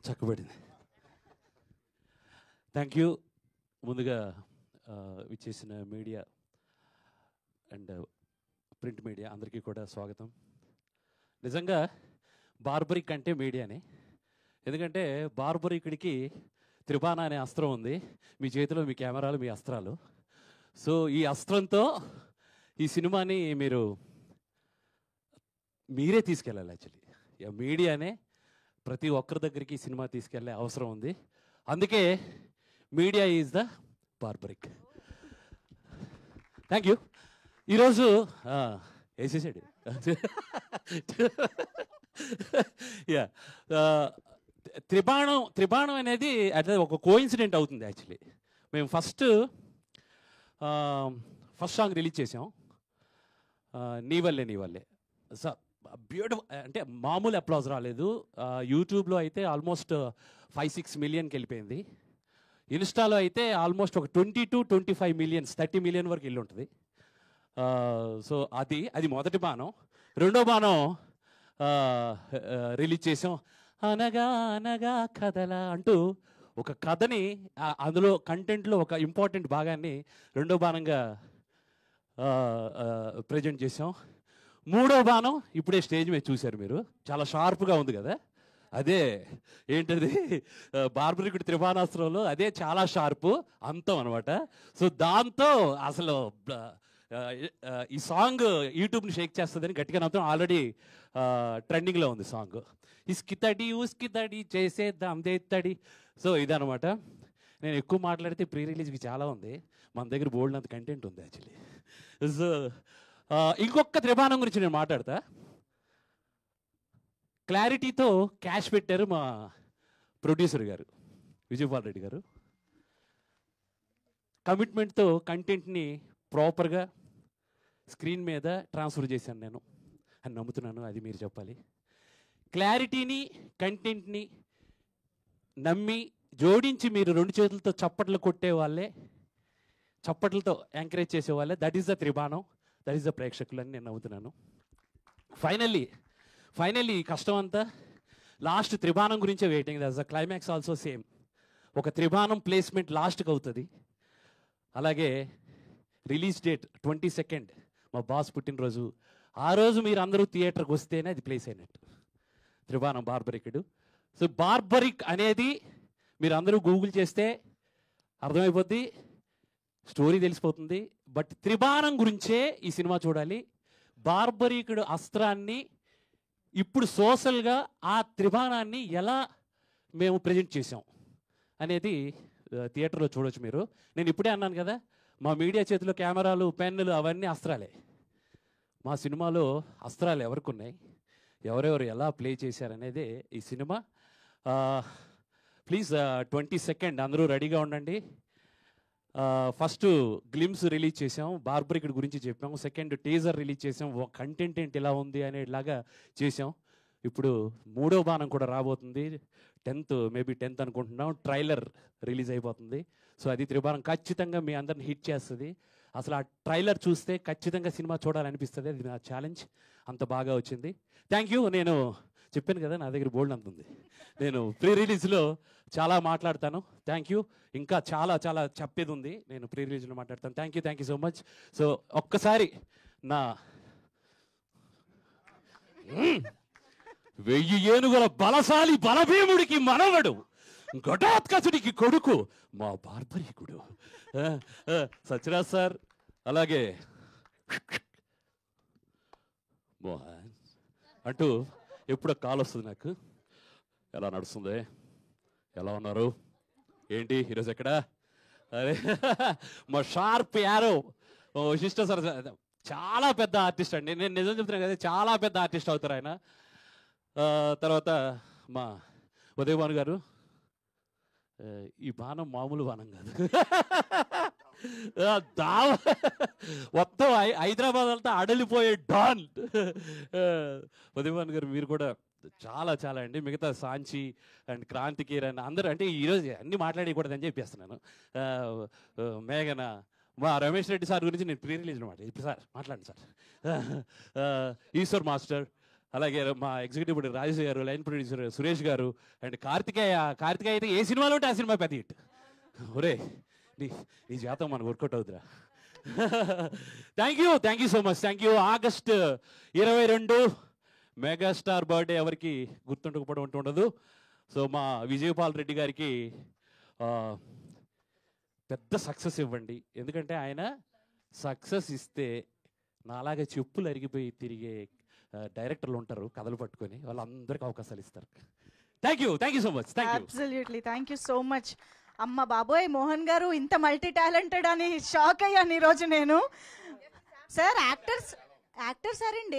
చక్కబడింది. Thank you. ముందుగా విచ్చేసిన media and print media అందరికీ కూడా స్వాగతం. నిజంగా బార్బరిక్ అంటే మీడియానే. ఎందుకంటే బార్బరికుడికి త్రిబాణ అనే అస్త్రం ఉంది. మీ చేతిలో మీ కెమెరాలు, మీ అస్త్రాలు. సో ఈ అస్త్రంతో ఈ సినిమాని మీరే తీసుకెళ్ళాలి. యాక్చువల్లీ మీడియానే ప్రతి ఒక్కరి దగ్గరికి సినిమా తీసుకెళ్ళే అవసరం ఉంది. అందుకే media is the barbaric. Thank you. ఈరోజు వేసేసాడు. యా, త్రిబాణం అనేది అట్లా ఒక కోఇన్సిడెంట్ అవుతుంది. యాక్చువల్లీ మేము ఫస్ట్ సాంగ్ రిలీజ్ చేసాం, నీ వల్లే. బ్యూటిఫుల్. అంటే మామూలు అప్లాజ్ రాలేదు. యూట్యూబ్లో అయితే ఆల్మోస్ట్ 5-6 మిలియన్కి వెళ్ళిపోయింది. ఇన్స్టాలో అయితే ఆల్మోస్ట్ ఒక 20-25 మిలియన్స్, 30 మిలియన్ వరకు వెళ్ళి ఉంటుంది. సో అది మొదటి బాణం. రెండో బాణం రిలీజ్ చేసాం, అనగా అనగా కథల అంటూ ఒక కథని అందులో కంటెంట్లో ఒక ఇంపార్టెంట్ భాగాన్ని రెండో బాణంగా ప్రజెంట్ చేసాం. మూడో బాణం ఇప్పుడే స్టేజ్ మీద చూశారు మీరు, చాలా షార్ప్గా ఉంది కదా. అదే ఏంటది, బార్బరికుడి త్రిబాణాస్త్రంలో అదే చాలా షార్పు అంతం అనమాట. సో దాంతో అసలు ఈ సాంగ్ యూట్యూబ్ని షేక్ చేస్తుందని గట్టిగా నమ్మకం. ఆల్రెడీ ట్రెండింగ్లో ఉంది సాంగ్. ఇస్కితడి ఉస్కితడి చేసేద్దాం దేత్తడి. సో ఇదనమాట. నేను ఎక్కువ మాట్లాడితే ప్రీ రిలీజ్కి చాలా ఉంది, మన దగ్గర బోల్డ్ కంటెంట్ ఉంది యాక్చువల్లీ. సో ఇంకొక త్రిబాణం గురించి నేను మాట్లాడతా. క్లారిటీతో క్యాష్ పెట్టారు మా ప్రొడ్యూసర్ గారు, విజయపాల్ రెడ్డి గారు. కమిట్మెంట్తో కంటెంట్ని ప్రాపర్గా స్క్రీన్ మీద ట్రాన్స్ఫర్ చేశాను నేను అని నమ్ముతున్నాను. అది మీరు చెప్పాలి. క్లారిటీని, కంటెంట్ని నమ్మి జోడించి మీరు రెండు చేతులతో చప్పట్లు కొట్టే వాళ్ళే, చప్పట్లతో ఎంకరేజ్ చేసేవాళ్ళే. దట్ ఈస్ ద త్రిబాణం, దట్ ఈస్ ద ప్రేక్షకులని నేను నమ్ముతున్నాను. ఫైనల్లీ కష్టం అంతా లాస్ట్ త్రిబాణం గురించే waiting. That's the climax also same. ఒక త్రిబాణం ప్లేస్మెంట్ లాస్ట్కి అవుతుంది. అలాగే రిలీజ్ డేట్ 22 మా బాస్ పుట్టినరోజు. ఆ రోజు మీరు అందరూ థియేటర్కి వస్తేనే అది ప్లేస్ అయినట్టు. త్రిబాణం బార్బరికుడు. సో బార్బరిక్ అనేది మీరు అందరూ గూగుల్ చేస్తే అర్థమైపోద్ది, స్టోరీ తెలిసిపోతుంది. బట్ త్రిబాణం గురించే ఈ సినిమా చూడాలి. బార్బరికుడు అస్త్రాన్ని ఇప్పుడు సోషల్గా ఆ త్రిబాణాన్ని ఎలా మేము ప్రజెంట్ చేసాం అనేది థియేటర్లో చూడవచ్చు మీరు. నేను ఇప్పుడే అన్నాను కదా, మా మీడియా చేతిలో కెమెరాలు, పెన్నులు అవన్నీ అస్త్రాలే. మా సినిమాలో అస్త్రాలు ఎవరికి ఉన్నాయి, ఎవరెవరు ఎలా ప్లే చేశారనేదే ఈ సినిమా. ప్లీజ్ 22 అందరూ రెడీగా ఉండండి. ఫస్ట్ గ్లిమ్స్ రిలీజ్ చేసాం, బార్బరికుడి గురించి చెప్పాము. సెకండ్ టీజర్ రిలీజ్ చేసాం, కంటెంట్ ఏంటి ఇలా ఉంది అనేలాగా చేసాం. ఇప్పుడు మూడో బాణం కూడా రాబోతుంది. 10th మేబీ 10th అనుకుంటున్నాం. ట్రైలర్ రిలీజ్ అయిపోతుంది. సో అది త్రిబాణం ఖచ్చితంగా మీ అందరిని హిట్ చేస్తుంది. అసలు ఆ ట్రైలర్ చూస్తే ఖచ్చితంగా సినిమా చూడాలనిపిస్తుంది. అది నా ఛాలెంజ్, అంత బాగా వచ్చింది. Thank you. నేను చెప్పాను కదా, నా దగ్గర బోల్డ్ అంత ఉంది. నేను ప్రీ రిలీజ్లో చాలా మాట్లాడతాను. Thank you. ఇంకా చాలా చెప్పేది ఉంది, నేను ప్రీ రిలీజ్లో మాట్లాడతాను. Thank you so much. So ఒక్కసారి నా 1000 ఏనుగుల బలశాలి బలభీముడికి మనవడు, ఘటోత్కచుడికి కొడుకు, మా బార్బరికుడు సత్యరాజ్ సార్. అలాగే మోహన్ అంటూ ఎప్పుడో కాల్ వస్తుంది నాకు. ఎలా నడుస్తుంది, ఎలా ఉన్నారు, ఏంటి ఈరోజు ఎక్కడ? అరే మా షార్ప్ యారో వశిష్ఠ సార్ చాలా పెద్ద ఆర్టిస్ట్ అండి. నేను నిజం చెప్తున్నాను కదా, చాలా పెద్ద ఆర్టిస్ట్ అవుతారు ఆయన. తర్వాత మా ఉదయభాను గారు, ఈ బాణం మామూలు బాణం కాదు, మొత్తం హైదరాబాద్ అంతా అడలిపోయే డాన్. ఉదయభాను గారు మీరు కూడా చాలా అండి. మిగతా సాంచి అండ్ క్రాంతికేర్ అండ్ అందరూ, అంటే ఈరోజు అన్నీ మాట్లాడకూడదని చెప్పేస్తున్నాను. మేఘన, మా రమేష్ రెడ్డి సార్ గురించి నేను ప్రీ రిలీజ్ అనమాట. ఇప్పుడు సార్ మాట్లాడండి సార్. ఈశ్వర్ మాస్టర్, అలాగే మా ఎగ్జిక్యూటివ్ ప్రొడ్యూసర్ రాజేష్ గారు, లైన్ ప్రొడ్యూసర్ సురేష్ గారు, అండ్ కార్తికేయ అయితే ఏ సినిమాలో ఉంటే ఆ సినిమా పెద్ద హిట్. ఒరే నీ జాతం మనకు వర్కౌట్ అవుతురా. Thank you so much. Thank you. August 22 megastar birthday ఎవరికి గుర్తుండకపోవడం అంటూ ఉండదు. సో మా విజయపాల్ రెడ్డి గారికి పెద్ద సక్సెస్ ఇవ్వండి. ఎందుకంటే ఆయన సక్సెస్ ఇస్తే నాలాగా చెప్పులు అరిగిపోయి తిరిగే డైరెక్టర్లు ఉంటారు కథలు పట్టుకొని, వాళ్ళందరికీ అవకాశాలు ఇస్తారు. Thank you so much. Absolutely thank you so much. అమ్మ బాబోయ్, మోహన్ గారు ఇంత మల్టీ టాలెంటెడ్ అని షాక్ అయ్యాను ఈరోజు నేను. సార్ యాక్టర్ సార్ అండి